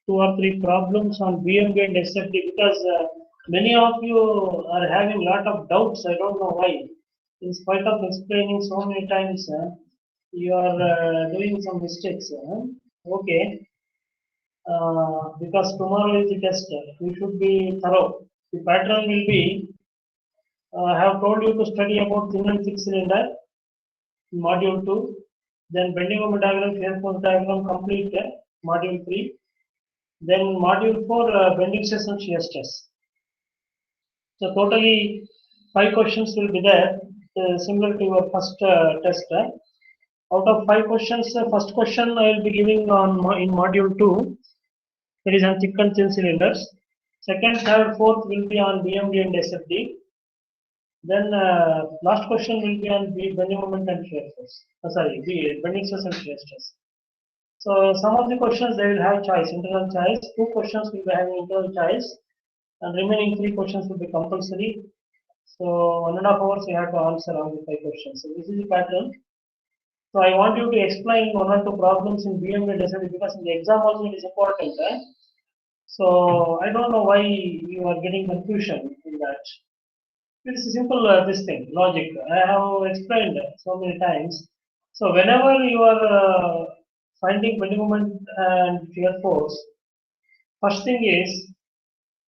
two or three problems on BMD and SFD because many of you are having lot of doubts. I don't know why. In spite of explaining so many times, you are doing some mistakes. Okay, because tomorrow is the test. We should be thorough. The pattern will be I have told you to study about thin and thick cylinder in module 2. Then bending moment diagram, shear force diagram complete module 3. Then module 4 bending stress and shear stress. So totally 5 questions will be there, similar to your first test. Out of 5 questions, first question I will be giving on in module 2. That is on thick and thin cylinders. Second, third, fourth will be on BMD and SFD. Then last question will be on bending moment and shear force. Bending stress and shear stress. So some of the questions they will have choice, internal choice. 2 questions will be having internal choice, and remaining 3 questions will be compulsory. So 1.5 hours you have to answer all the 5 questions. So this is the pattern. So I want you to explain 1 or 2 problems in BMD and SFD because in the exam also it is important. So I don't know why you are getting confusion in that. It's a simple this thing, logic. I have explained so many times. So whenever you are finding bending moment and shear force, first thing is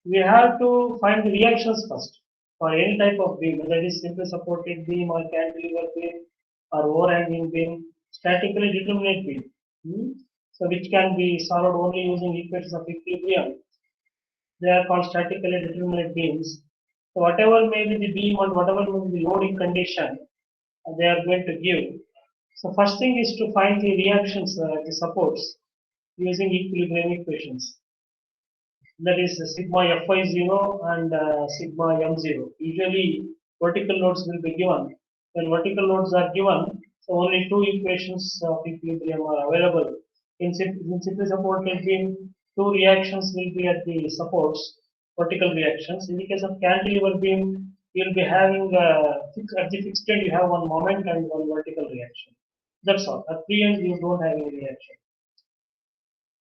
we have to find the reactions first for any type of beam, whether it is simply supported beam or cantilever beam or overhanging beam, statically determinate beam. So which can be solved only using equations of equilibrium. They are called statically determinate beams. So whatever may be the beam and whatever may be the loading condition, they are going to give. So first thing is to find the reactions, the supports, using equilibrium equations. That is sigma Fi0 and sigma M0. Usually vertical loads will be given. When vertical loads are given, so only 2 equations of equilibrium are available. In simply supported beam, 2 reactions will be at the supports, vertical reactions. In the case of cantilever beam, you will be having at the fixed end you have one moment and one vertical reaction. That's all. At free end you don't have any reaction.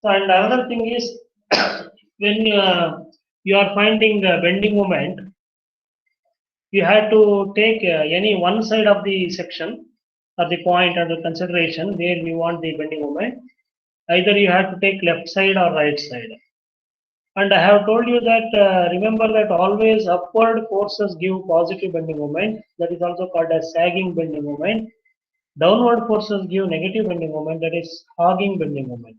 So and another thing is when you are finding bending moment, you have to take any one side of the section or the point under consideration where we want the bending moment. Either you have to take left side or right side. And I have told you that remember that always upward forces give positive bending moment. That is also called as sagging bending moment. Downward forces give negative bending moment. That is hogging bending moment.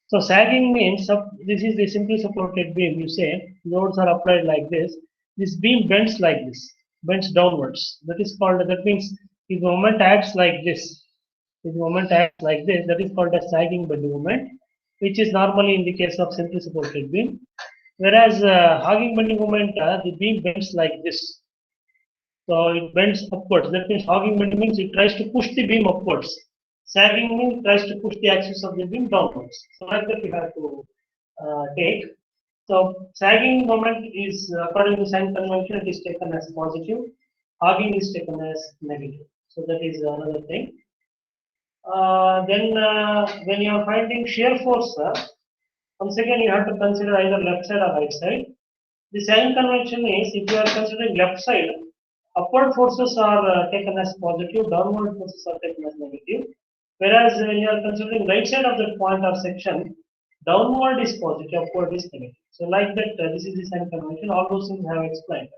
So sagging means this is the simply supported beam. You say loads are applied like this. This beam bends like this, bends downwards. That is called. That means if the moment acts like this, if the moment acts like this, that is called as sagging bending moment, which is normally in the case of simply supported beam. Whereas hogging bending moment, the beam bends like this. So it bends upwards. That means hogging bending means it tries to push the beam upwards. Sagging means tries to push the axis of the beam downwards. So like that you have to take. So sagging moment is according to sign convention, it is taken as positive. Hogging is taken as negative. So that is another thing. Then when you are finding shear force, once again you have to consider either left side or right side. The sign convention is if you are considering left side, upward forces are taken as positive, downward forces are taken as negative. Whereas when you are considering right side of that point or section, downward is positive, upward is negative. So like that, this is the sign convention. All those things I have explained.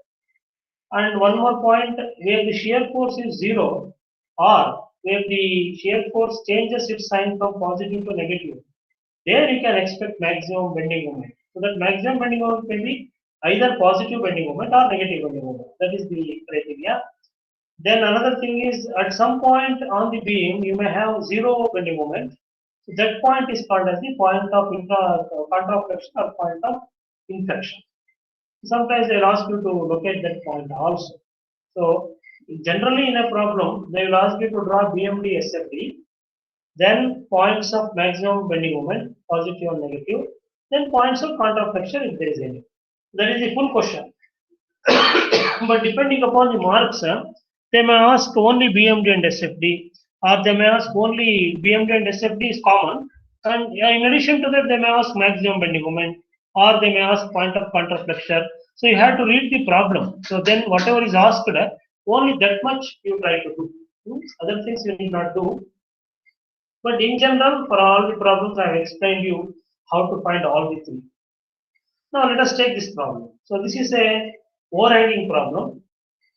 And one more point, where the shear force is 0 or where the shear force changes its sign from positive to negative, there you can expect maximum bending moment. So that maximum bending moment may be either positive bending moment or negative bending moment. That is the criteria. Then another thing is at some point on the beam you may have 0 bending moment. So that point is called as the point of contraflexion or point of inflection. Sometimes they will ask you to locate that point also. So generally in a problem they will ask you to draw BMD SFD, then points of maximum bending moment, positive or negative, then points of contraflexion if there is any. That is the full question. But depending upon the marks, they may ask only BMD and SFD, or they may ask only BMD and SFD is common, And in addition to that, they may ask maximum bending moment or they may ask point of counterflexure. So you have to read the problem. So then whatever is asked, only that much you try to do. Other things you need not do. But in general, for all the problems, I have explained you how to find all the three. Now let us take this problem. So this is a overhanging problem,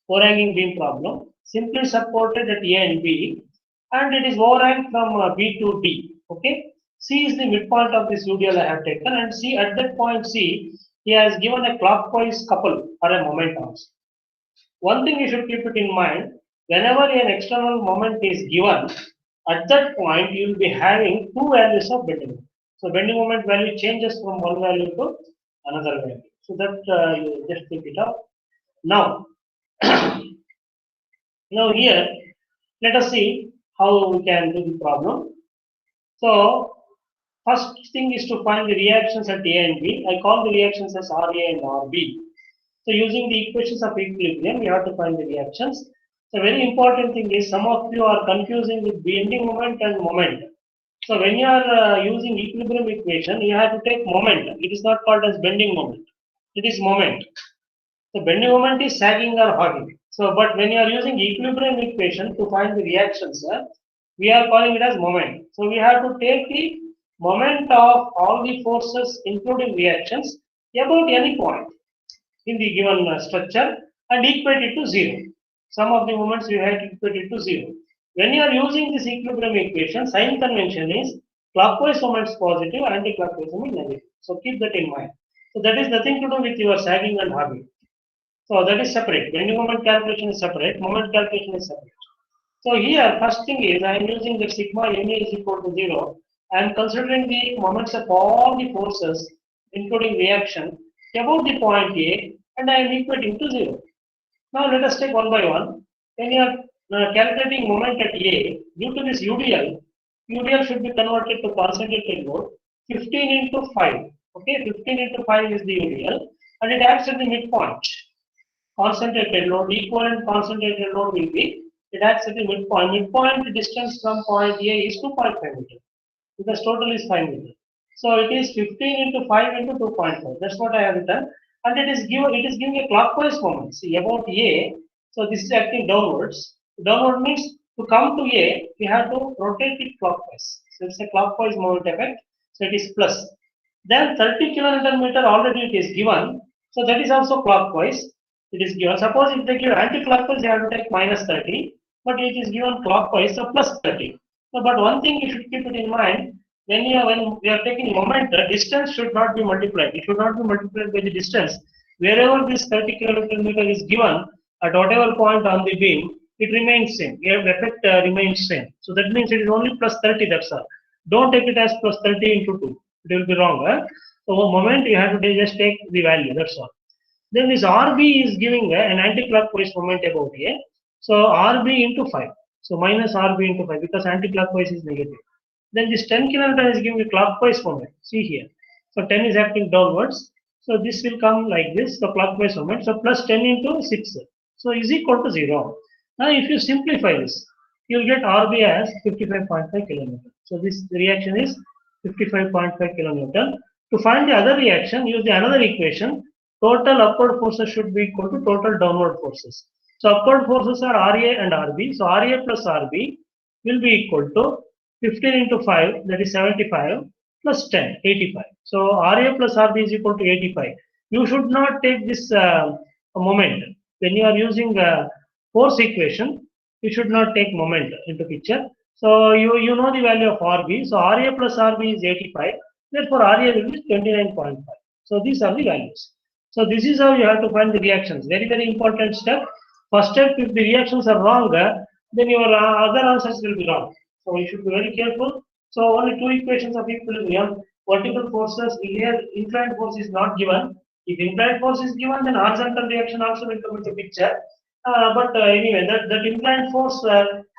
overhanging beam problem, simply supported at A and B, and it is overhang from B to D. Okay. C is the midpoint of this UDL I have taken, and C at that point C, he has given a clockwise couple or a moment also. One thing you should keep it in mind, whenever an external moment is given, at that point you will be having two values of bending moment. So bending moment value changes from one value to another value. So that you just keep it up. Now, now here, let us see how we can do the problem. So first thing is to find the reactions at A and B. I call the reactions as RA and RB. So using the equations of equilibrium, we have to find the reactions. The very important thing is some of you are confusing with bending moment and moment. So when you are using equilibrium equation, you have to take moment. It is not called as bending moment. It is moment. The bending moment is sagging or hogging. So, but when you are using equilibrium equation to find the reactions, we are calling it as moment. So we have to take the moment of all the forces, including reactions, about any point in the given structure and equate it to zero. Some of the moments you have to equate it to zero. When you are using this equilibrium equation, sign convention is clockwise moments positive, anti-clockwise moment negative. So keep that in mind. So that is nothing to do with your sagging and hogging. So that is separate. Bending moment calculation is separate, moment calculation is separate. So here, first thing is I am using the sigma MA is equal to 0. I am considering the moments of all the forces, including reaction, about the point A, and I am equating to 0. Now let us take one by one. When you are calculating moment at A, due to this UDL, UDL should be converted to concentrated load, 15 into 5. Okay, 15 into 5 is the UDL, and it acts at the midpoint. Concentrated load, equivalent concentrated load will be, it acts at the midpoint. Midpoint distance from point A is 2.5 meters, because total is 5 meters. So it is 15 into 5 into 2.5. That's what I have written. And it is giving a clockwise moment. See about A, so this is acting downwards. Downward means to come to A, we have to rotate it clockwise. So it's a clockwise moment effect. So it is plus. Then 30 kilonewton meter already it is given. So that is also clockwise. It is given. Suppose if they give anti-clockwise, you have to take minus 30, but it is given clockwise, so plus 30. So, but one thing you should keep it in mind, when we are taking moment, the distance should not be multiplied. It should not be multiplied by the distance. Wherever this 30 kilometer meter is given, at whatever point on the beam, it remains same. The effect remains same. So that means it is only plus 30, that's all. Don't take it as plus 30 into 2. It will be wrong. So moment you have to just take the value, that's all. Then this RB is giving an anti-clockwise moment about A. So RB into 5. So minus RB into 5 because anti-clockwise is negative. Then this 10 kilometer is giving a clockwise moment. See here. So 10 is acting downwards. So this will come like this, the clockwise moment. So plus 10 into 6. So is equal to 0. Now if you simplify this, you will get RB as 55.5 kilonewton. So this reaction is 55.5 kilonewton. To find the other reaction, use the another equation. Total upward forces should be equal to total downward forces. So upward forces are RA and RB. So RA plus RB will be equal to 15 into 5, that is 75, plus 10, 85. So RA plus RB is equal to 85. You should not take this moment. When you are using force equation, you should not take moment into picture. So you know the value of RB. So RA plus RB is 85. Therefore RA will be 29.5. So these are the values. So this is how you have to find the reactions. Very, very important step. First step, if the reactions are wrong, then your other answers will be wrong. So you should be very careful. So only two equations of equilibrium. Vertical forces, here inclined force is not given. If inclined force is given, then horizontal reaction also will come into picture. But anyway, that inclined force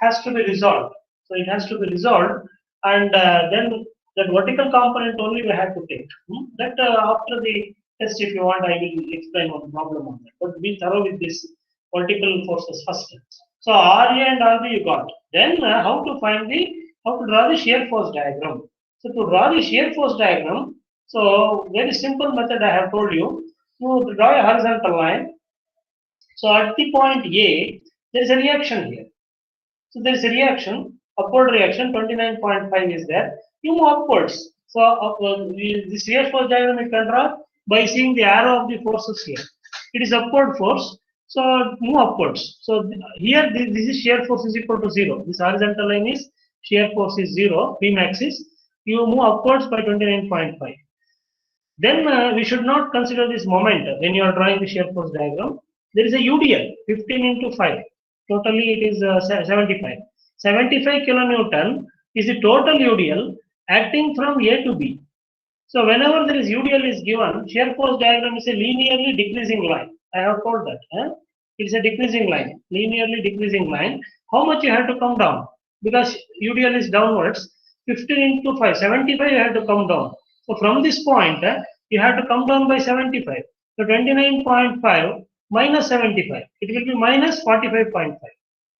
has to be resolved. So it has to be resolved, and then that vertical component only we have to take. That after the test, if you want, I will explain one problem on that. But be thorough with this vertical forces first. So RA and RB you got. Then how to draw the shear force diagram. So to draw the shear force diagram, so very simple method I have told you. To draw a horizontal line. So at the point A, there is a reaction here. So there is a reaction, upward reaction, 29.5 is there. You move upwards. So the shear force diagram you can draw by seeing the arrow of the forces here. It is upward force. So move upwards. So here this is shear force is equal to 0. This horizontal line is shear force is 0, Pmax is. You move upwards by 29.5. Then we should not consider this moment when you are drawing the shear force diagram. There is a UDL, 15 into 5. Totally it is 75. 75 kilonewton is the total UDL acting from A to B. So whenever there is UDL is given, shear force diagram is a linearly decreasing line. I have told that. It's a decreasing line, linearly decreasing line. How much you have to come down? Because UDL is downwards. 15 into 5, 75 you have to come down. So from this point, you have to come down by 75. So 29.5 minus 75. It will be minus 45.5.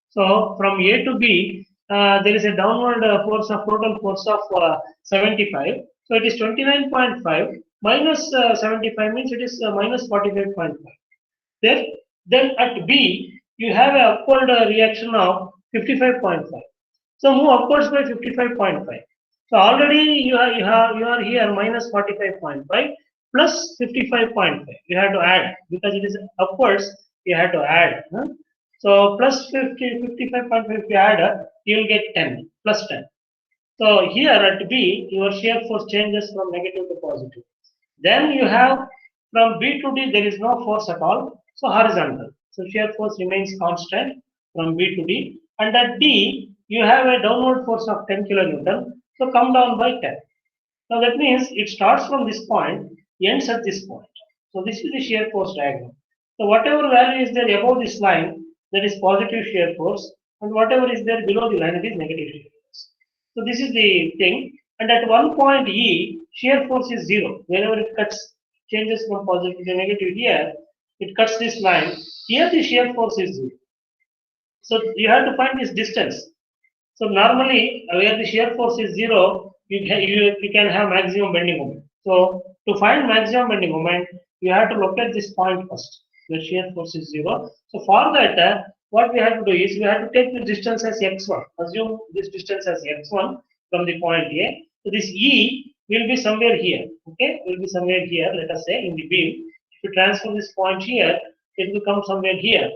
So from A to B, there is a downward force of total force of 75. So it is 29.5 minus 75 means it is minus 45.5. Then at B, you have an upward reaction of 55.5. So move upwards by 55.5. So already you are here minus 45.5 plus 55.5. You have to add because it is upwards. You have to add. So plus 55.5 if you add, you will get 10 plus 10. So here at B, your shear force changes from negative to positive. Then you have from B to D, there is no force at all. So horizontal. So shear force remains constant from B to D. And at D, you have a downward force of 10 kilonewton. So come down by 10. Now that means it starts from this point, ends at this point. So this is the shear force diagram. So whatever value is there above this line, that is positive shear force, and whatever is there below the line, it is negative shear force. So this is the thing. And at one point E, shear force is 0. Whenever it cuts, changes from positive to negative here, it cuts this line. Here the shear force is 0. So you have to find this distance. So normally, where the shear force is 0, you can have maximum bending moment. So to find maximum bending moment, you have to locate this point first, where shear force is 0. So for that, what we have to do is we have to take the distance as x1. Assume this distance as x1 from the point A. So this E will be somewhere here. Okay, will be somewhere here. Let us say in the beam. If you transfer this point here, it will come somewhere here.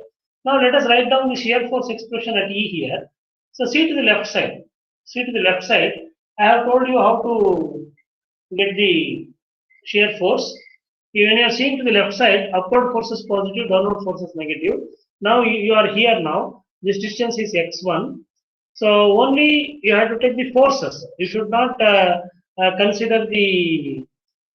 Now let us write down the shear force expression at E here. So see to the left side. See to the left side. I have told you how to get the shear force. When you are seeing to the left side, upward force is positive, downward force is negative. Now you are here now. This distance is x1. So only you have to take the forces. You should not consider the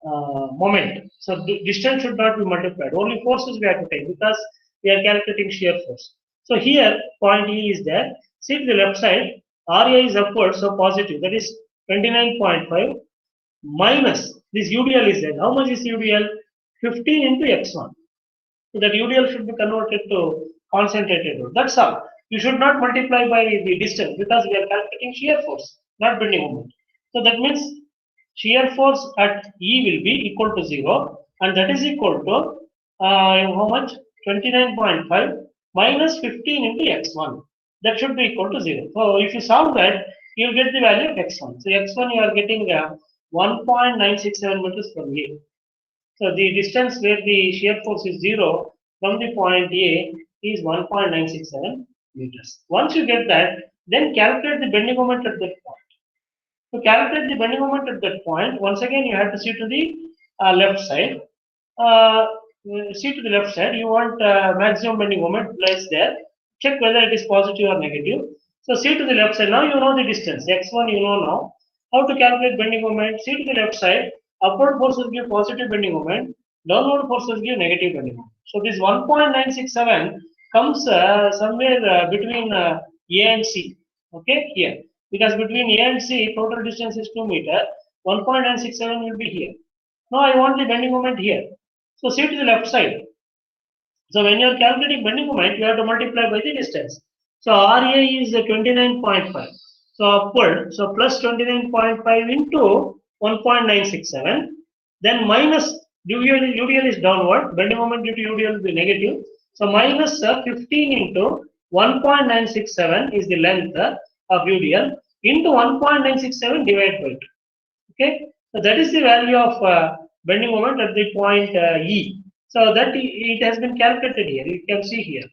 moment. So the distance should not be multiplied. Only forces we have to take because we are calculating shear force. So here point E is there. See to the left side, RA is upward, so positive. That is 29.5 minus this UDL is there. How much is UDL? 15 into x1. So that UDL should be converted to concentrated load. That's all. You should not multiply by the distance because we are calculating shear force, not bending moment. So that means shear force at E will be equal to 0, and that is equal to how much? 29.5 minus 15 into x1. That should be equal to 0. So if you solve that, you will get the value of x1. So x1 you are getting 1.967 meters from A. So the distance where the shear force is 0 from the point A is 1.967 meters. Once you get that, then calculate the bending moment at that point. To calculate the bending moment at that point, once again you have to see to the left side. See to the left side, you want maximum bending moment lies there. Check whether it is positive or negative. So see to the left side. Now you know the distance. X1 you know now. How to calculate bending moment? See to the left side. Upward forces give positive bending moment. Downward forces give negative bending moment. So this 1.967 comes somewhere between A and C. Okay, here. Because between A and C, total distance is 2 meters. 1.967 will be here. Now I want the bending moment here. So see to the left side. So when you are calculating bending moment, you have to multiply by the distance. So RA is 29.5. So upward, so plus 29.5 into 1.967, then minus UDL is downward, bending moment due to UDL will be negative. So minus 15 into 1.967 is the length of UDL into 1.967 divided by 2. Okay, so that is the value of bending moment at the point E. So that it has been calculated here. You can see here.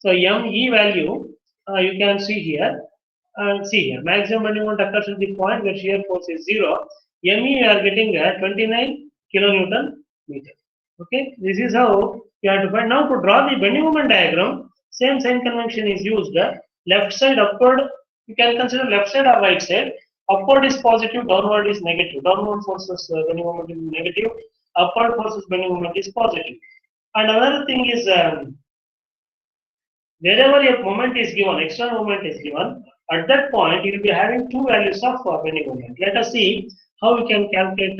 So ME value you can see here. See here, maximum bending moment occurs at the point where shear force is 0. ME we are getting 29 kilonewton meter. Okay, this is how you have to find. Now to draw the bending moment diagram, same sign convention is used. Left side upward, you can consider left side or right side. Upward is positive, downward is negative. Downward forces bending moment is negative. Upward forces bending moment is positive. And another thing is wherever a moment is given, external moment is given, at that point you will be having two values of bending moment. Let us see how we can calculate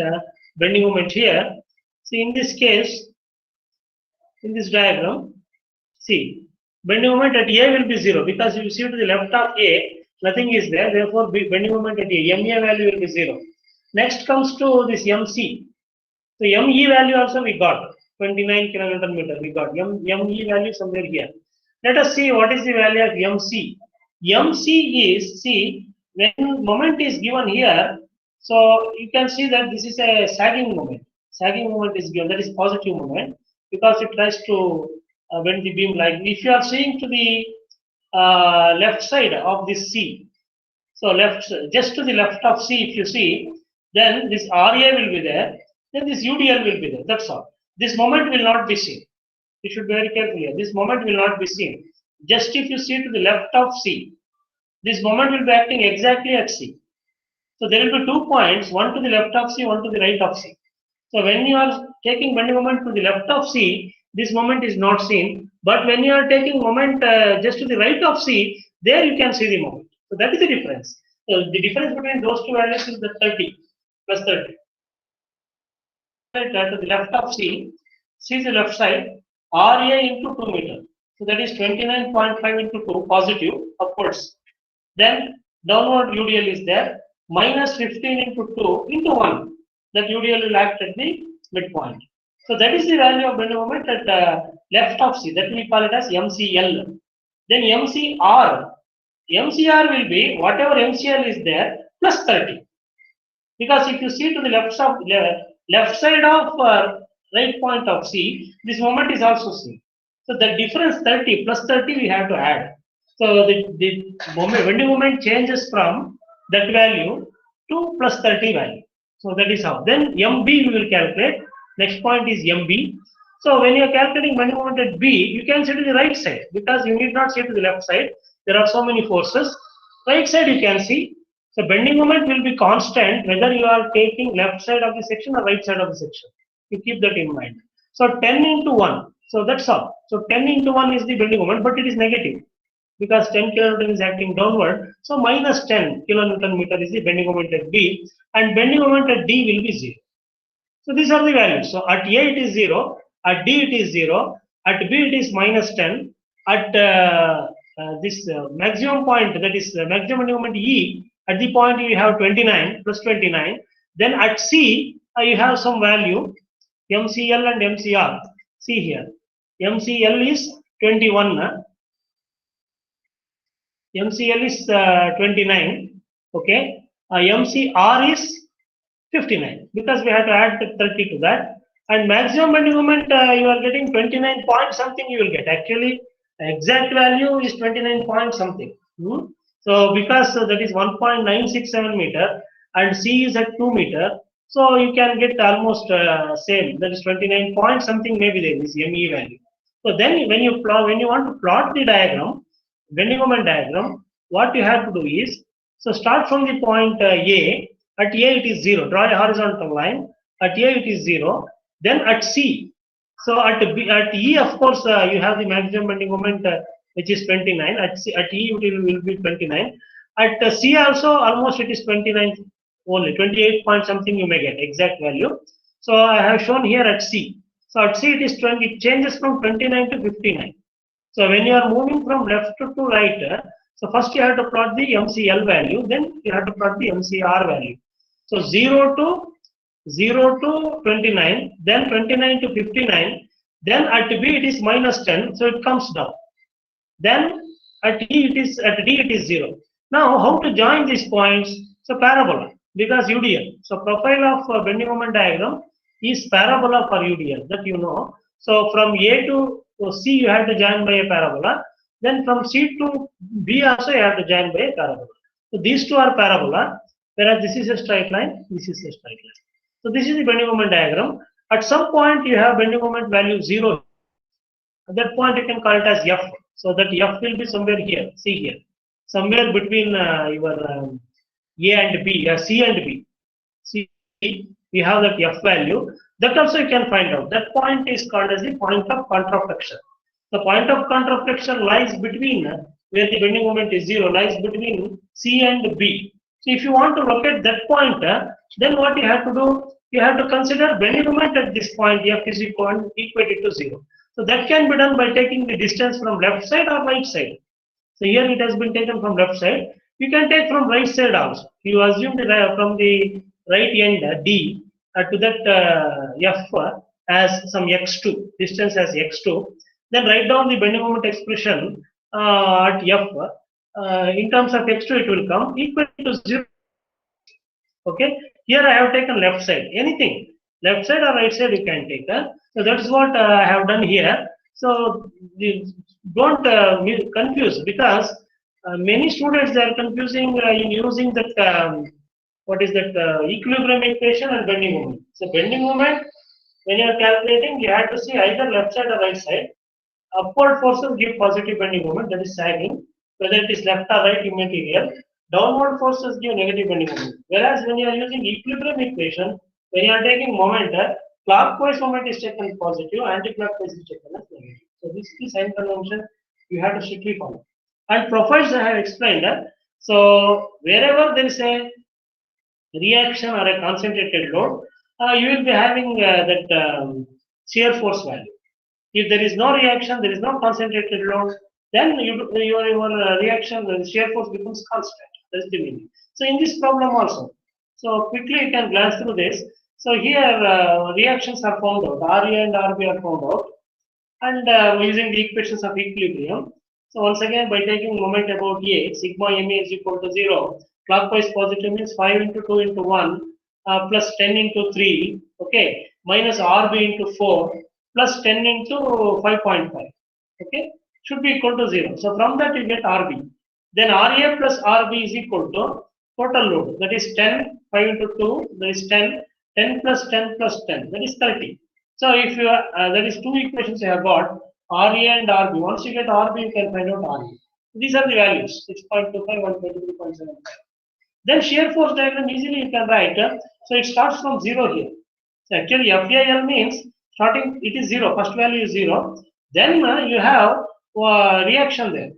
bending moment here. See, in this case, in this diagram, see, bending moment at A will be 0 because if you see to the left of A, nothing is there. Therefore, bending moment at A, MA value will be 0. Next comes to this MC. So ME value also we got 29 kilonewton meter. We got ME value somewhere here. Let us see what is the value of MC. MC is, see, when moment is given here, so you can see that this is a sagging moment. Sagging moment is given, that is positive moment because it tries to bend the beam like. If you are seeing to the left side of this C, so left, just to the left of C, if you see, then this RA will be there, then this UDL will be there. That's all. This moment will not be seen. You should be very careful here. This moment will not be seen. Just if you see to the left of C, this moment will be acting exactly at C. So there will be 2 points, one to the left of C, one to the right of C. So when you are taking bending moment to the left of C, this moment is not seen. But when you are taking moment just to the right of C, there you can see the moment. So that is the difference. So the difference between those two values is the 30 plus 30. To the left of C, C is the left side, RA into 2 meter. So that is 29.5 into 2 positive upwards. Then downward UDL is there, minus 15 into 2 into 1. That UDL will act at the midpoint. So that is the value of bending moment at left of C. That we call it as MCL. Then MCR. MCR will be whatever MCL is there plus 30. Because if you see to the left side of right point of C, this moment is also C. So the difference 30 plus 30 we have to add. So the moment, bending moment changes from that value to plus 30 value. So that is how. Then MB we will calculate. Next point is MB. So when you are calculating bending moment at B, you can see to the right side because you need not see to the left side. There are so many forces. Right side you can see. So bending moment will be constant whether you are taking left side of the section or right side of the section. You keep that in mind. So 10 into 1. So that's all. So 10 into 1 is the bending moment, but it is negative because 10 kilonewton is acting downward. So minus 10 kilonewton meter is the bending moment at B, and bending moment at D will be 0. So these are the values. So at A it is 0, at D it is 0, at B it is minus 10, at this maximum point, that is maximum bending moment E, at the point you have 29 plus 29. Then at C you have some value MCL and MCR. See here, MCL is 21. MCL is 29. Okay, MCR is 59 because we have to add 30 to that. And maximum bending moment you are getting 29 point something you will get. Actually, exact value is 29 point something. So because that is 1.967 meter and C is at 2 meter, so you can get almost same. That is 29 point something maybe there is ME value. So then when you want to plot the diagram, bending moment diagram, what you have to do is, so start from the point A. At A it is 0. Draw a horizontal line. At A it is 0. Then at C. So at E, of course, you have the maximum bending moment, which is 29. At E it will be 29. At C also almost it is 29 only. 28 point something you may get exact value. So I have shown here at C. So at C it is 20. It changes from 29 to 59. So when you are moving from left to right, So first you have to plot the MCL value, then you have to plot the MCR value. So 0 to 29, then 29 to 59, then at B it is minus 10, so it comes down. Then at D it is 0. Now how to join these points? So parabola, because UDL. So profile of bending moment diagram is parabola for UDL, that you know. So from A to C you have to join by a parabola. Then from C to B also you have to join by a parabola. So these two are parabola, whereas this is a straight line, this is a straight line. So this is the bending moment diagram. At some point you have bending moment value 0. At that point you can call it as F. So that F will be somewhere here, see here. Somewhere between your A and B, C and B. See, we have that F value. That also you can find out. That point is called as the point of contraflexion. The point of contraflexion lies between, where the bending moment is 0, lies between C and B. So if you want to locate that point, then what you have to do, you have to consider bending moment at this point, F is equated to 0. So that can be done by taking the distance from left side or right side. So here it has been taken from left side. You can take from right side also. You assume that from the right end D to that F as some x2, distance as x2. Then write down the bending moment expression at F. In terms of x2, it will come equal to 0. Okay. Here I have taken left side. Anything, left side or right side, you can take. So that's what I have done here. So don't confuse, because many students, they are confusing in using that what is that equilibrium equation and bending moment. So bending moment, when you are calculating, you have to see either left side or right side. Upward forces give positive bending moment, that is sagging, whether it is left or right immaterial. Downward forces give negative bending moment. Whereas when you are using equilibrium equation, when you are taking moment, clockwise moment is taken positive, anti-clockwise is taken as negative. So this is the sign convention you have to strictly follow. And profiles I have explained. So wherever there is a reaction or a concentrated load, you will be having that shear force value. If there is no reaction, there is no concentrated load, then your reaction, the shear force becomes constant. That's the meaning. So in this problem also, so quickly you can glance through this. So here reactions are found out, RA and RB are found out, and using the equations of equilibrium. So once again, by taking moment about A, sigma MA is equal to 0. Clockwise positive means 5 into 2 into 1 plus 10 into 3, okay, minus RB into 4 plus 10 into 5.5, okay, should be equal to 0. So from that you get RB. Then RA plus RB is equal to total load, that is 10, 5 into 2, that is 10, 10 plus 10 plus 10, that is 30. So if you that is two equations you have got, RA and RB. Once you get RB, you can find out RA. These are the values, 6.25 and 23.75. Then shear force diagram easily you can write. So it starts from 0 here. So actually FAL means starting, it is 0, first value is 0. Then you have reaction there.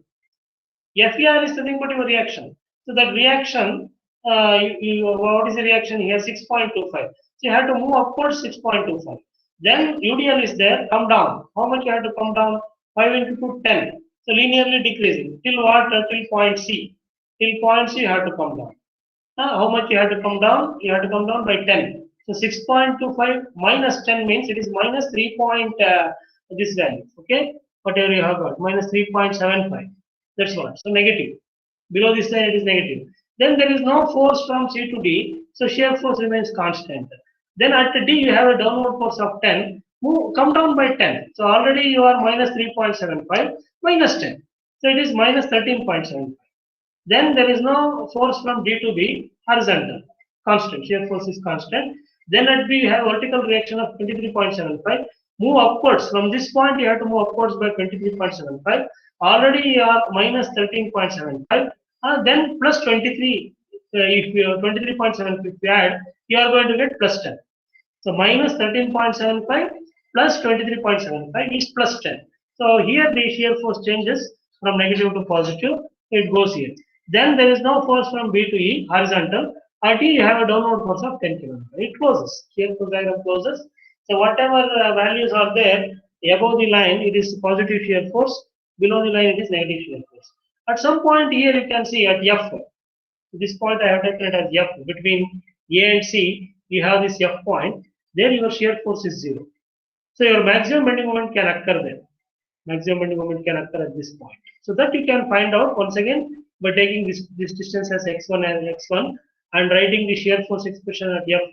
FER is nothing but your reaction. So that reaction, what is the reaction here? 6.25. So you have to move upwards 6.25. Then UDL is there, come down. How much you have to come down? 5 into 2, 10. So linearly decreasing. Till what? Till point C. Till point C you have to come down. How much you have to come down? You have to come down by 10. So 6.25 minus 10 means it is minus 3. This value. Okay? Whatever you have got. Minus 3.75. That's what. So negative. Below this line it is negative. Then there is no force from C to D. So shear force remains constant. Then at D you have a downward force of 10. Come down by 10. So already you are minus 3.75 minus 10. So it is minus 13.75. Then there is no force from D to B, horizontal, constant. Shear force is constant. Then at B you have vertical reaction of 23.75. Move upwards. From this point you have to move upwards by 23.75. Already you are minus 13.75. Then plus 23. If you 23.75 if you add, you are going to get plus 10. So minus 13.75 plus 23.75 is plus 10. So here the shear force changes from negative to positive. It goes here. Then there is no force from B to E, horizontal. At E you have a downward force of 10 kN. It closes. Shear force diagram closes. So whatever values are there, above the line it is positive shear force. Below the line it is negative shear force. At some point here you can see at F, this point I have taken it as F, between A and C, you have this F point, there your shear force is 0. So your maximum bending moment can occur there. Maximum bending moment can occur at this point. So that you can find out once again by taking this distance as x1 and x1 and writing the shear force expression at F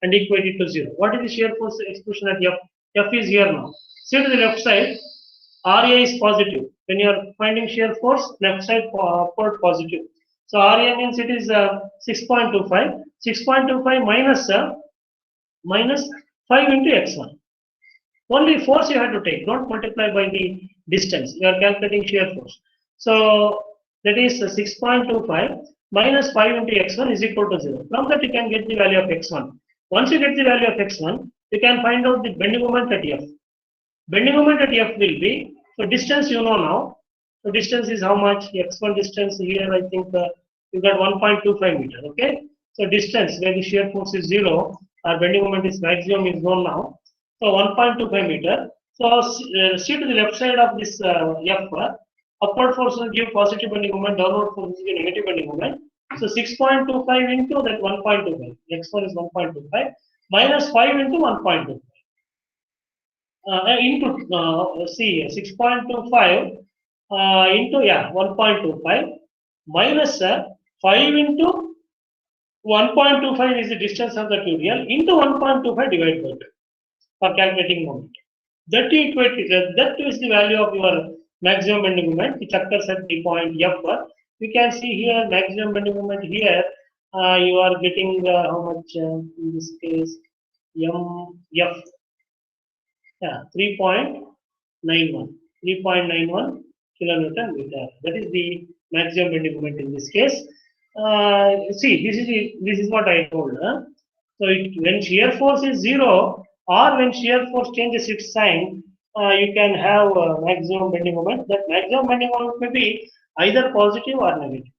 and equate it to 0. What is the shear force expression at F? F is here now. See to the left side, RA is positive. When you are finding shear force, left side upward positive. So RA means it is 6.25. 6.25 minus 5 into x1. Only force you have to take, don't multiply by the distance. You are calculating shear force. So that is 6.25 minus 5 into x1 is equal to 0. From that you can get the value of x1. Once you get the value of x1, you can find out the bending moment at F. Bending moment at F will be, so distance you know now. So distance is how much? X1 distance here I think you got 1.25 meter. Okay. So distance where the shear force is 0, our bending moment is maximum is known now. So 1.25 meter. So see to the left side of this F, upward force will give positive bending moment, downward force will give negative bending moment. So 6.25 into that 1.25. X1 is 1.25 minus 5 into 1.25. Into see 6.25 into 1.25 minus 5 into 1.25 is the distance of the tutorial into 1.25 divided by 2 for calculating moment. That is the value of your maximum bending moment which occurs at the point F. You can see here maximum bending moment here you are getting how much in this case F. 3.91 kilonewton meter. That is the maximum bending moment in this case. See, this is what I told. So when shear force is 0 or when shear force changes its sign, you can have maximum bending moment. That maximum bending moment may be either positive or negative.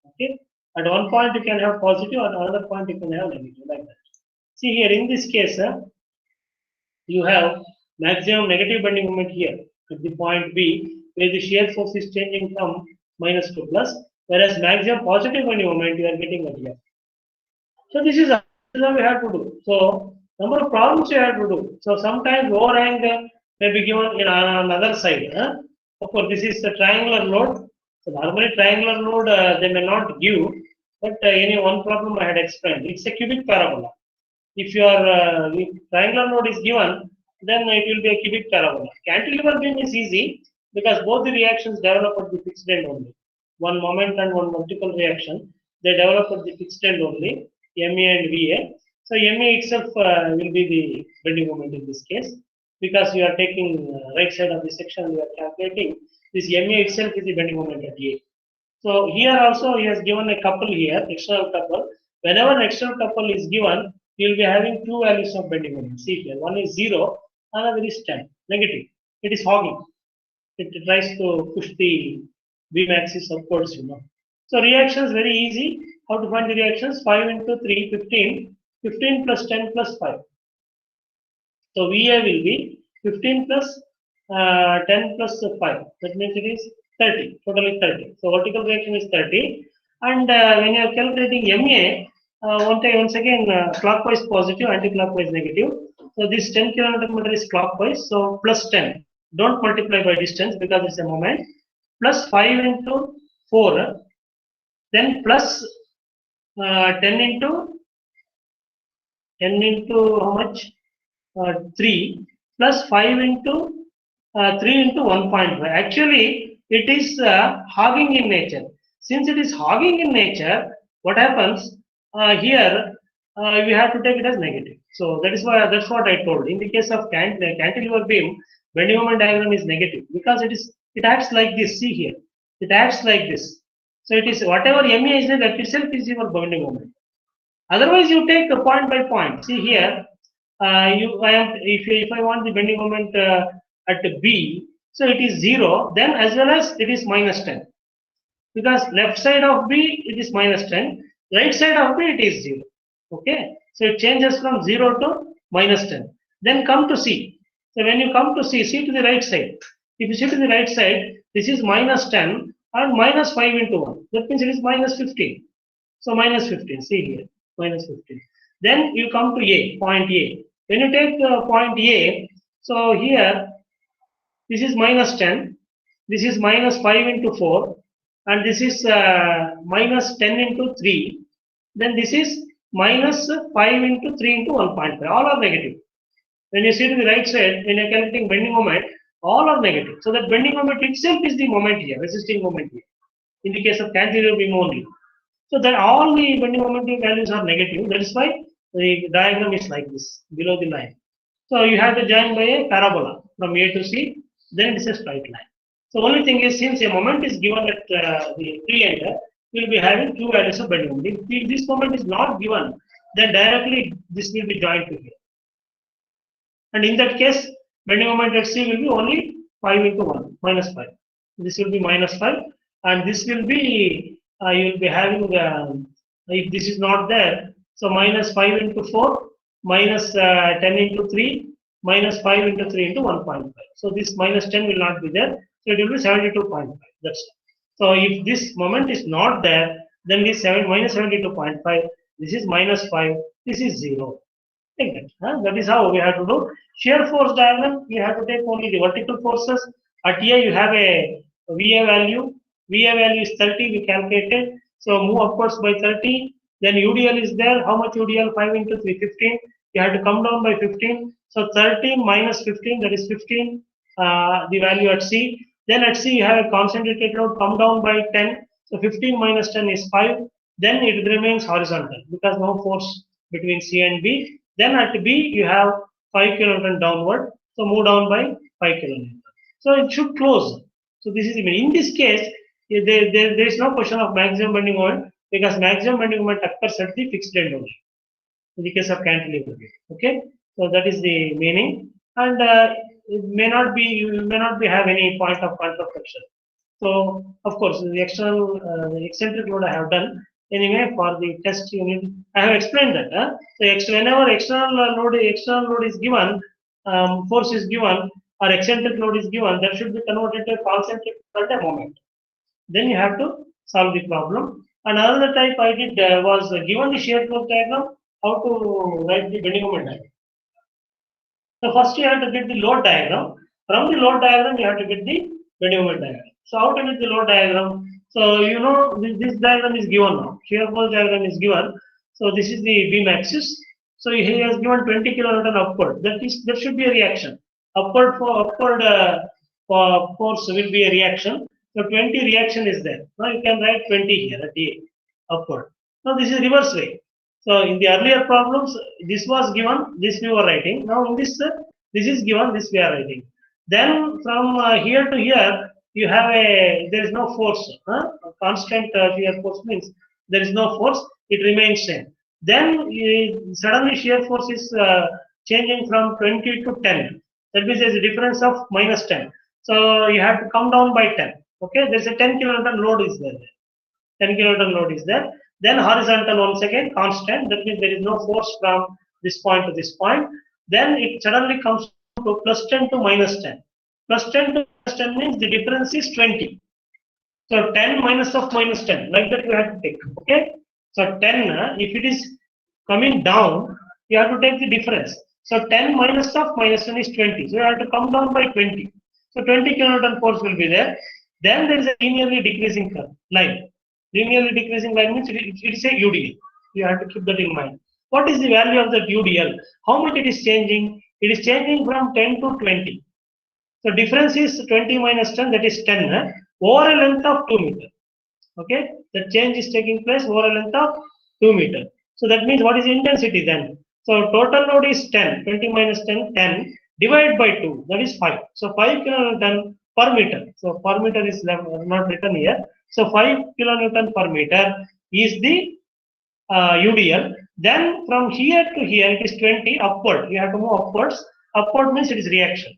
Okay. At one point you can have positive, at another point you can have negative, like that. See here in this case, you have maximum negative bending moment here at the point B, where the shear force is changing from minus to plus, whereas maximum positive bending moment you are getting at here. So this is how we have to do. So number of problems you have to do. So sometimes overhang may be given in another side. Of course, this is the triangular load. So normally triangular load they may not give, but any one problem I had explained. It's a cubic parabola. If your triangular load is given, then it will be a cubic parabola. Cantilever beam is easy because both the reactions develop at the fixed end only. One moment and one vertical reaction, they develop at the fixed end only, MA and VA. So MA itself will be the bending moment in this case because you are taking right side of the section, you are calculating. This MA itself is the bending moment at A. So here also he has given a couple here, external couple. Whenever an external couple is given, you will be having two values of bending moment. See here, one is 0, another is 10, negative. It is hogging. It tries to push the beam axis upwards, So reactions very easy. How to find the reactions? 5 into 3, 15. 15 plus 10 plus 5. So VA will be 15 plus 10 plus 5. That means it is 30. Totally 30. So vertical reaction is 30. And when you are calculating MA, once again clockwise positive, anti-clockwise negative. So this 10 kilometer meter is clockwise. So plus 10. Don't multiply by distance because it's a moment. Plus 5 into 4. Then plus 10 into how much? 3 plus 5 into 3 into 1.5. Actually, it is hogging in nature. Since it is hogging in nature, what happens here? We have to take it as negative. So that's what I told. In the case of cantilever beam, bending moment diagram is negative because it acts like this. See here, it acts like this. So it is whatever MA is there, that itself is your bending moment. Otherwise, you take a point by point. See here, if I want the bending moment at B, so it is 0. Then as well as it is minus 10, because left side of B it is minus 10, right side of B it is 0. Okay, so it changes from 0 to minus 10. Then come to C. So when you come to C, see to the right side. If you see to the right side, this is minus 10, and minus 5 into 1. That means it is minus 15. So minus 15, see here, minus 15. Then you come to A, point A. When you take point A, so here this is minus 10, this is minus 5 into 4, and this is minus 10 into 3. Then this is minus 5 into 3 into 1.5. All are negative. When you see to the right side, when you're calculating bending moment, all are negative. So that bending moment itself is the moment here, resisting moment here. In the case of cantilever beam only. So that all the bending moment values are negative. That is why the diagram is like this, below the line. So you have to join by a parabola from A to C, then it is a straight line. So only thing is, since a moment is given at the pre-enter, we will be having two values of bending moment. If this moment is not given, then directly this will be joined to here. And in that case, bending moment at C will be only 5 into 1, minus 5. This will be minus 5, and this will be, you will be having, if this is not there, so minus 5 into 4, minus 10 into 3, minus 5 into 3 into 1.5. So this minus 10 will not be there, so it will be 72.5. That's it. So if this moment is not there, then this minus 72.5, this is minus 5, this is 0. Like that. That is how we have to do. Shear force diagram, we have to take only the vertical forces. At here you have a VA value. VA value is 30, we calculated. So move upwards by 30. Then UDL is there. How much UDL? 5 into 3, 15. You have to come down by 15. So 30 minus 15, that is 15, the value at C. Then at C you have a concentrated load, come down by 10. So 15 minus 10 is 5. Then it remains horizontal because no force between C and B. Then at B, you have 5 kilonewton downward. So move down by 5 kilonewton. So it should close. So this is in this case, there is no question of maximum bending moment because maximum bending moment occurs at the fixed end only. In the case of cantilever. Okay. So that is the meaning. And it may not be, you may not be have any point of flexion. So of course, the external, the eccentric load I have done. Anyway, for the test unit, I have explained that. So whenever external load is given, force is given, or eccentric load is given, that should be converted to concentric at a moment. Then you have to solve the problem. And another type I did was given the shear force diagram, how to write the bending moment diagram. So first you have to get the load diagram. From the load diagram, you have to get the bending moment diagram. So how to get the load diagram? So you know this diagram is given now. Shear force diagram is given. So this is the beam axis. So he has given 20 kilonewton upward. That should be a reaction. Upward force will be a reaction. So 20 reaction is there. Now you can write 20 here at A upward. Now this is reverse way. So in the earlier problems, this was given, this we were writing. Now in this, this is given, this we are writing. Then from here to here, you have there is no force. Constant shear force means there is no force, it remains same. Then suddenly shear force is changing from 20 to 10. That means there is a difference of minus 10. So you have to come down by 10. Okay, there is a 10 kilonewton load is there. 10 kilonewton load is there. Then horizontal once again constant. That means there is no force from this point to this point. Then it suddenly comes to plus 10 to minus 10. Plus 10 to minus 10 means the difference is 20. So 10 minus of minus 10. Like that you have to take. Okay. So 10, if it is coming down, you have to take the difference. So 10 minus of minus 10 is 20. So you have to come down by 20. So 20 kilonewton force will be there. Then there is a linearly decreasing curve line. Linearly decreasing line means it is a UDL. You have to keep that in mind. What is the value of that UDL? How much it is changing? It is changing from 10 to 20. So difference is 20 minus 10, that is 10 over a length of 2 meters. Okay, the change is taking place over a length of 2 meters. So that means what is the intensity then? So total load is 10, 20 minus 10, 10 divided by 2, that is 5. So 5 kilonewton per meter. So per meter is not written here. So 5 kilonewton per meter is the UDL. Then from here to here it is 20 upward. You have to move upwards. Upward means it is reaction.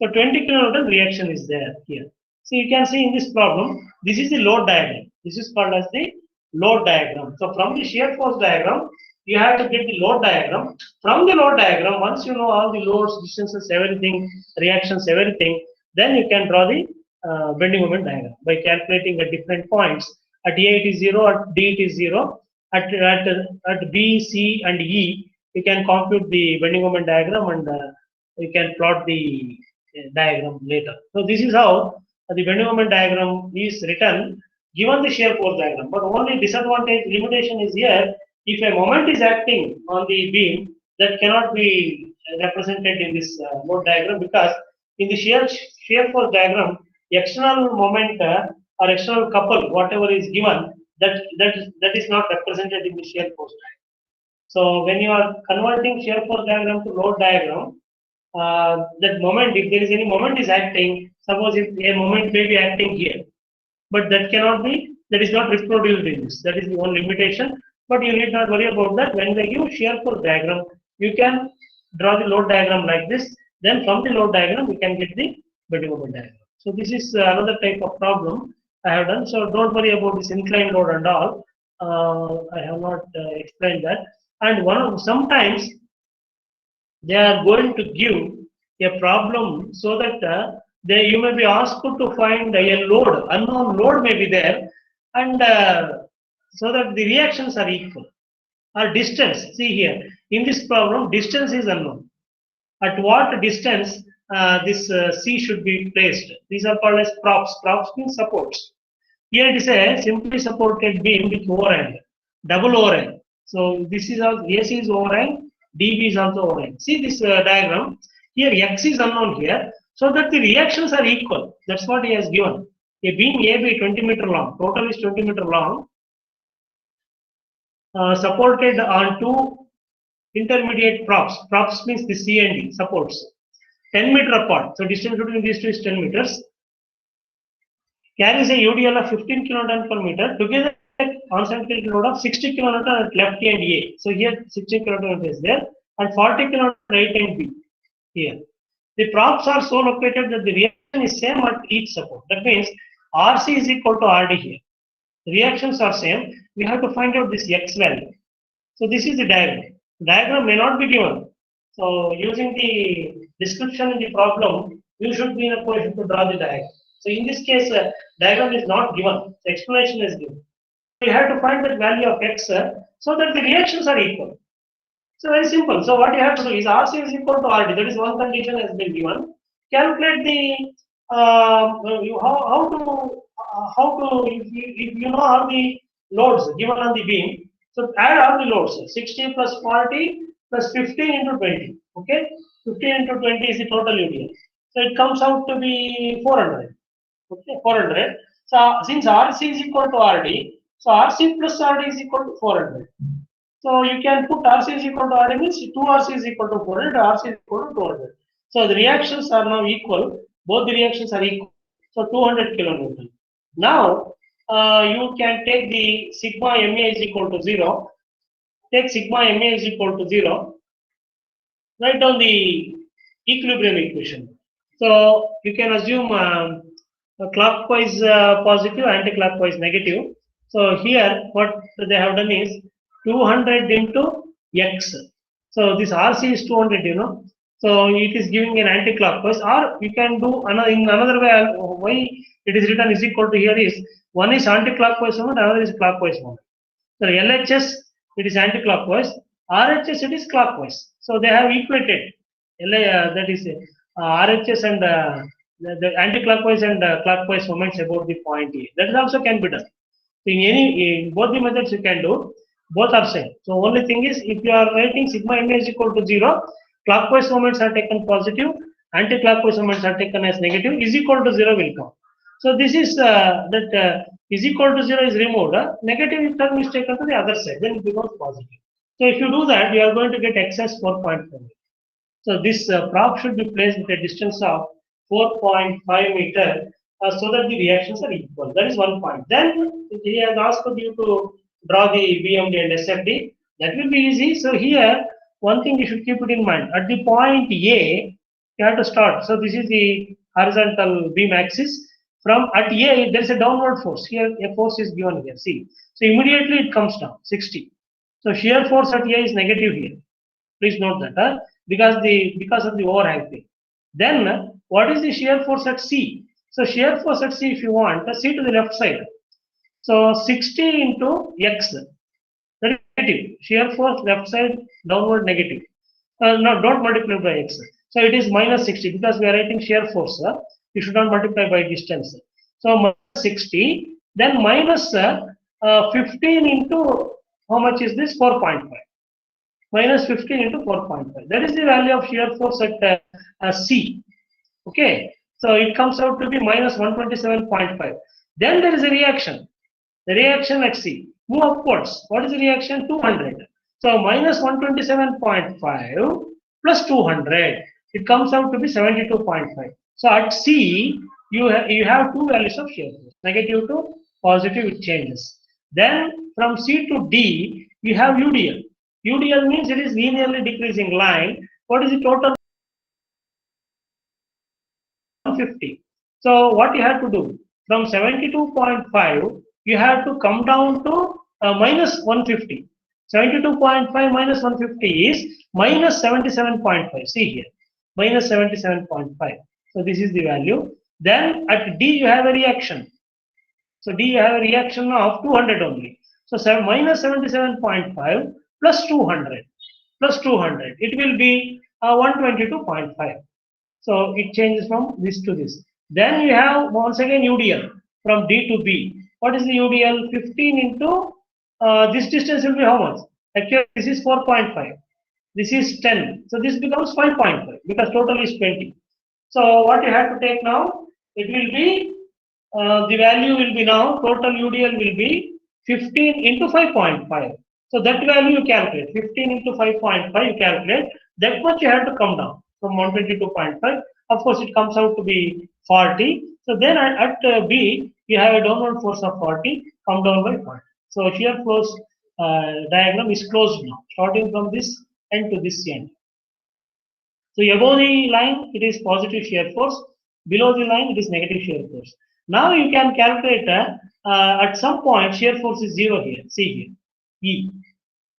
So 20 kilonewton reaction is there here. So you can see in this problem, this is the load diagram. This is called as the load diagram. So from the shear force diagram, you have to get the load diagram. From the load diagram, once you know all the loads, distances, everything, reactions, everything, then you can draw the bending moment diagram by calculating at different points. At A it is 0, at D it is 0, at B, C, and E, you can compute the bending moment diagram and you can plot the diagram later. So this is how the bending moment diagram is written given the shear force diagram. But only disadvantage limitation is here. If a moment is acting on the beam, that cannot be represented in this load diagram, because in the shear force diagram, external moment or external couple, whatever is given, that is not represented in the shear force diagram. So when you are converting shear force diagram to load diagram, that moment, if there is any moment is acting, suppose if a moment may be acting here, but that is not reproduced in this. That is the one limitation. But you need not worry about that. When they give shear force diagram, you can draw the load diagram like this. Then from the load diagram, we can get the bending moment diagram. So this is another type of problem I have done. So don't worry about this inclined load and all. I have not explained that. And sometimes they are going to give a problem so that you may be asked to find a load, unknown load may be there, and so that the reactions are equal. Or distance, see here, in this problem, distance is unknown. At what distance this C should be placed? These are called as props. Props means supports. Here it is a simply supported beam with overhang, double overhang. So this is also AC is overhang, DB is also overhang. See this diagram. Here X is unknown here, so that the reactions are equal. That's what he has given. A beam AB 20 meter long, total is 20 meter long, supported on two intermediate props. Props means the C and D supports. 10 meter apart. So distance between these two is 10 meters. Carries a UDL of 15 kilonewton per meter. Together concentrated load of 60 kilonewton at left and A. So here 60 kilonewton is there, and 40 kilonewton right and B. Here the props are so located that the reaction is same at each support. That means RC is equal to RD here. The reactions are same. We have to find out this X value. So this is the diagram. Diagram may not be given. So using the description in the problem, you should be in a position to draw the diagram. So in this case, diagram is not given. The explanation is given. So you have to find that value of X so that the reactions are equal. So very simple. So what you have to do is RC is equal to RD. That is one condition has been given. Calculate the how to if you know all the loads given on the beam. So add all the loads. 60 plus 40 plus 15 into 20. Okay, 15 into 20 is the total UDL. So it comes out to be 400. Okay, 400. So since RC is equal to RD, so RC plus RD is equal to 400. So you can put RC is equal to RD means 2 RC is equal to 400, RC is equal to 200. So the reactions are now equal. Both the reactions are equal. So 200 kilonewton. Now you can take the sigma MA is equal to 0. Take sigma MA is equal to 0. Write down the equilibrium equation. So you can assume clockwise positive, anti-clockwise negative. So here what they have done is 200 into X. So this RC is 200, you know. So it is giving an anti-clockwise, or you can do another way. Why it is written is equal to here is one is anti-clockwise moment, another is clockwise moment. So LHS it is anti-clockwise, RHS it is clockwise. So they have equated that is RHS and the anti-clockwise and clockwise moments about the point A. That also can be done. In both the methods you can do. Both are same. So only thing is if you are writing sigma MA is equal to 0, clockwise moments are taken positive, anti-clockwise moments are taken as negative, is equal to 0 will come. So this is is equal to 0 is removed. Negative term is taken to the other side, then it becomes positive. So if you do that, you are going to get excess 4.5. So this prop should be placed at a distance of 4.5 meter so that the reactions are equal. That is one point. Then he has asked you to draw the BMD and SFD. That will be easy. So here, one thing you should keep it in mind. At the point A, you have to start. So this is the horizontal beam axis. From at A, there is a downward force. Here, a force is given here. See. So immediately it comes down, 60. So shear force at A is negative here. Please note that because of the overhang thing. Then what is the shear force at C? So shear force at C, if you want, C to the left side. So 60 into X, negative. Shear force left side downward negative. No, don't multiply by X. So it is minus 60 because we are writing shear force. You should not multiply by distance. So minus 60, then minus 15 into how much is this? 4.5. Minus 15 into 4.5. That is the value of shear force at C. Okay. So it comes out to be minus 127.5. Then there is a reaction. The reaction at C. Move upwards. What is the reaction? 200. So minus 127.5 plus 200. It comes out to be 72.5. So at C, you have two values of shear force. Negative to positive, it changes. Then from C to D, you have UDL. UDL means it is linearly decreasing line. What is the total? 150. So what you have to do? From 72.5, you have to come down to minus 150. 72.5 minus 150 is minus 77.5. See here, minus 77.5. So this is the value. Then at D you have a reaction. So D you have a reaction of 200 only. So minus 77.5 plus 200 plus 200. It will be 122.5. So it changes from this to this. Then you have once again UDL from D to B. What is the UDL? 15 into this distance will be how much? Actually, this is 4.5. This is 10. So this becomes 5.5 because total is 20. So what you have to take now? It will be the value will be now total UDL will be 15 into 5.5. So that value you calculate. 15 into 5.5 you calculate. That much you have to come down from 122.5. Of course, it comes out to be 40. So then at B, you have a downward force of 40, come down by 40. So shear force diagram is closed now, starting from this end to this end. So above the line, it is positive shear force. Below the line, it is negative shear force. Now you can calculate at some point shear force is 0 here. See here, E.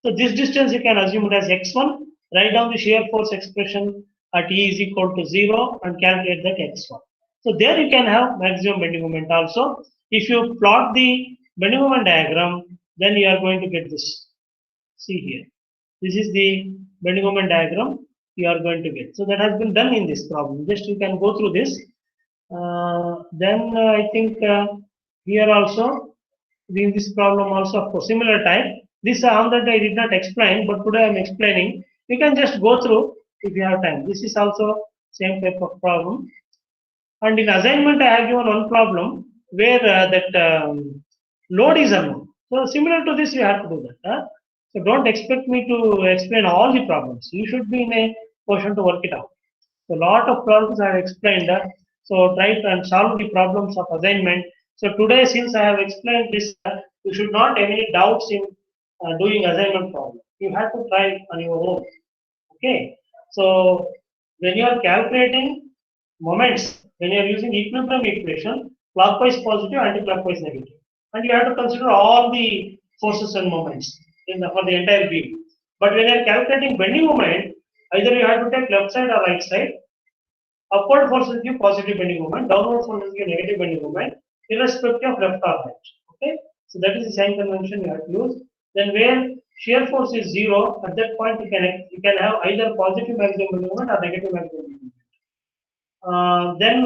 So this distance you can assume it as x1. Write down the shear force expression at E is equal to 0 and calculate that x1. So there you can have maximum bending moment also. If you plot the bending moment diagram, then you are going to get this. See here. This is the bending moment diagram you are going to get. So that has been done in this problem. Just you can go through this. Then I think here also, in this problem also for similar type. This on that I did not explain, but today I am explaining. You can just go through if you have time. This is also same type of problem. And in assignment, I have given one problem where that load is unknown. So similar to this, you have to do that. So don't expect me to explain all the problems. You should be in a position to work it out. So lot of problems I have explained. So try to solve the problems of assignment. So today, since I have explained this, you should not have any doubts in doing assignment problem. You have to try on your own. Okay. So when you are calculating moments, when you are using equilibrium equation, clockwise positive, anti-clockwise negative, and you have to consider all the forces and moments for the entire beam. But when you are calculating bending moment, either you have to take left side or right side. Upward forces give positive bending moment, downward forces give negative bending moment, irrespective of left or right. Okay, so that is the sign convention you have to use. Then where shear force is 0, at that point you can have either positive maximum bending moment or negative maximum bending moment. Then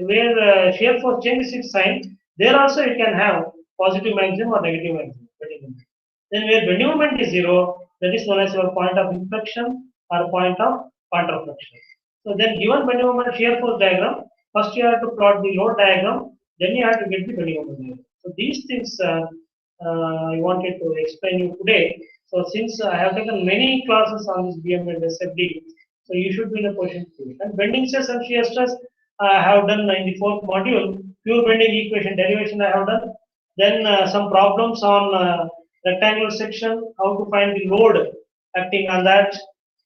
where shear force changes its sign, there also you can have positive maximum or negative maximum bending moment. Then where bending moment is 0, that is known as your point of inflection or point of contraflexion. So then given bending moment shear force diagram, first you have to plot the load diagram, then you have to get the bending moment diagram. So these things I wanted to explain you today. So since I have taken many classes on this BMD and SFD, so you should be in a position to do it. And bending stress and shear stress I have done in the 4th module. Pure bending equation derivation I have done. Then some problems on rectangular section, how to find the load acting on that.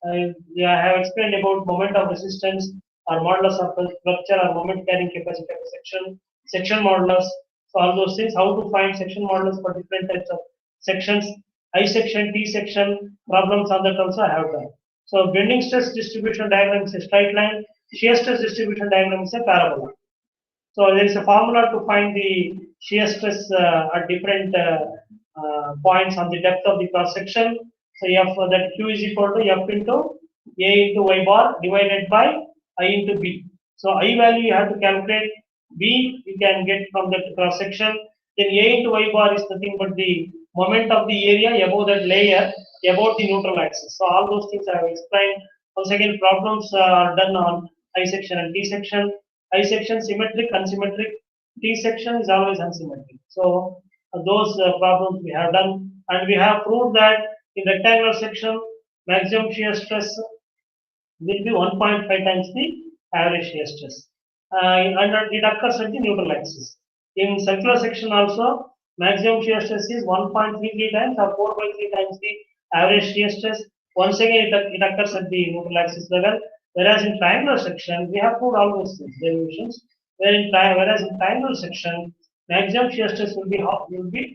I have explained about moment of resistance or modulus of rupture or moment carrying capacity of a section modulus. So all those things, how to find section modulus for different types of sections, I section, T section, problems on that also I have done. So bending stress distribution diagram is a straight line, shear stress distribution diagram is a parabola. So there is a formula to find the shear stress at different points on the depth of the cross section. So F that Q is equal to F into A into Y bar divided by I into B. So I value you have to calculate, B you can get from the cross section. Then A into Y bar is nothing but the moment of the area above that layer about the neutral axis. So all those things I have explained. Once again, problems are done on I section and T section. I section symmetric, unsymmetric. T section is always unsymmetric. So those problems we have done, and we have proved that in rectangular section, maximum shear stress will be 1.5 times the average shear stress, and it occurs at the neutral axis. In circular section also, maximum shear stress is 1.33 times or 4.3 times the average shear stress. Once again, it occurs at the neutral axis level. Whereas in triangular section, we have proved all those things, derivations. Whereas in triangular section, maximum shear stress will be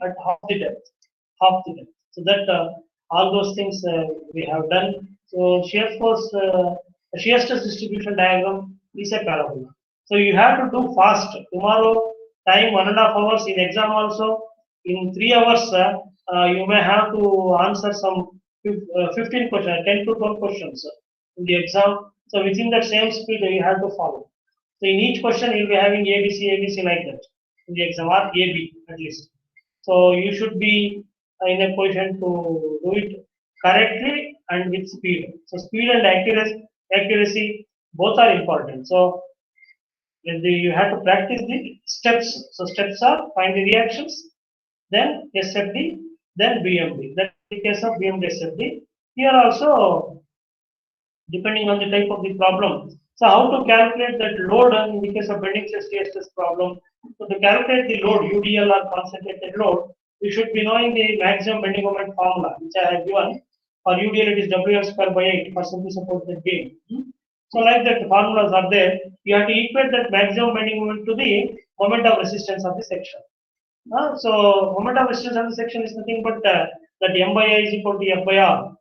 at half the depth, half the depth. So that all those things we have done. So shear stress distribution diagram is a parabola. So you have to do fast. Tomorrow, time 1.5 hours in exam also. In 3 hours, you may have to answer some 15 questions, 10 to 12 questions in the exam. So within that same speed, you have to follow. So in each question, you'll be having ABC like that in the exam, or AB at least. So you should be in a position to do it correctly and with speed. So speed and accuracy both are important. So you have to practice the steps. So steps are find the reactions, then SFD, then BMD. That in the case of BMD SFD. Here also, depending on the type of the problem. So how to calculate that load in the case of bending stress problem? So to calculate the load, UDL or concentrated load, you should be knowing the maximum bending moment formula, which I have given. For UDL, it is WL square by 8 for simply supported beam. So like that, the formulas are there. You have to equate that maximum bending moment to the moment of resistance of the section. So moment of resistance of the section is nothing but that M by I is equal to F by R.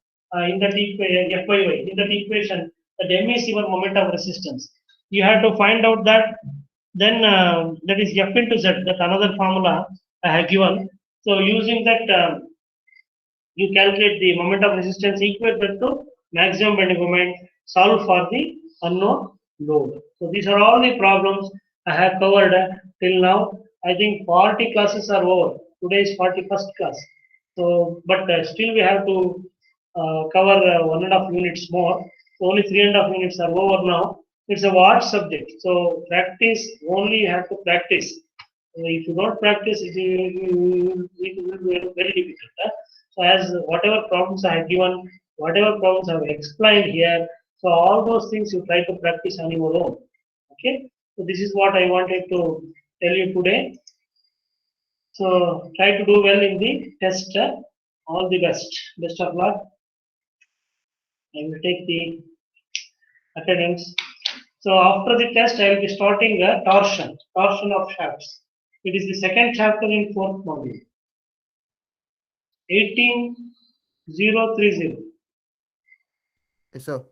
In that F by Y, in that equation, that M is your moment of resistance. You have to find out that, then that is F into Z, that another formula I have given. So using that, you calculate the moment of resistance, equate that to maximum bending moment, solve for the unknown load. So these are all the problems I have covered till now. I think 40 classes are over. Today is 41st class. So, but still we have to cover 1.5 units more. So only 3.5 units are over now. It's a vast subject. So practice, only you have to practice. If you don't practice, it will be very difficult. So as whatever problems I have given, whatever problems I have explained here, so all those things you try to practice on your own. Okay. So this is what I wanted to tell you today. So try to do well in the test. All the best. Best of luck. I will take the attendance. So after the test, I will be starting a torsion of shafts. It is the second chapter in 4th module. 18030. Yes, sir.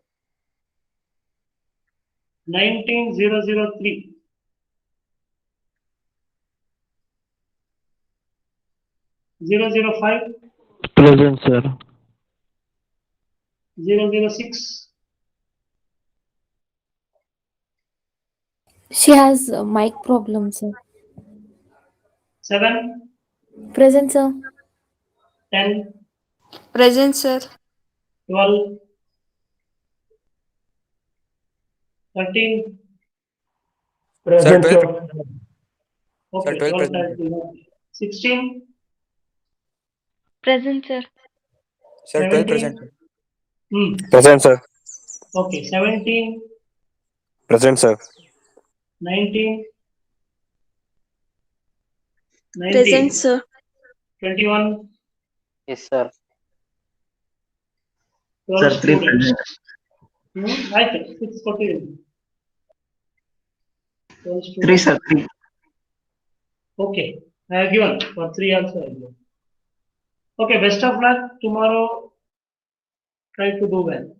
19003. 005. Present, sir. 006. She has mic problem, sir. 7. Present, sir. 10. Present, sir. 12. 13. Sir, 12. Okay, Sir, 12 12, present. 13. 16. Present, sir. Sir, 12 present. 17. Present, sir. Okay, 17. Present, sir. 19. 20. Present, sir. 21. Yes, sir. 12 Sir, 3 students. present. I think 6 14. 12 3, students. sir, 3. Okay, I have given for 3 also. I have given. Okay, best of luck tomorrow. Try to do well.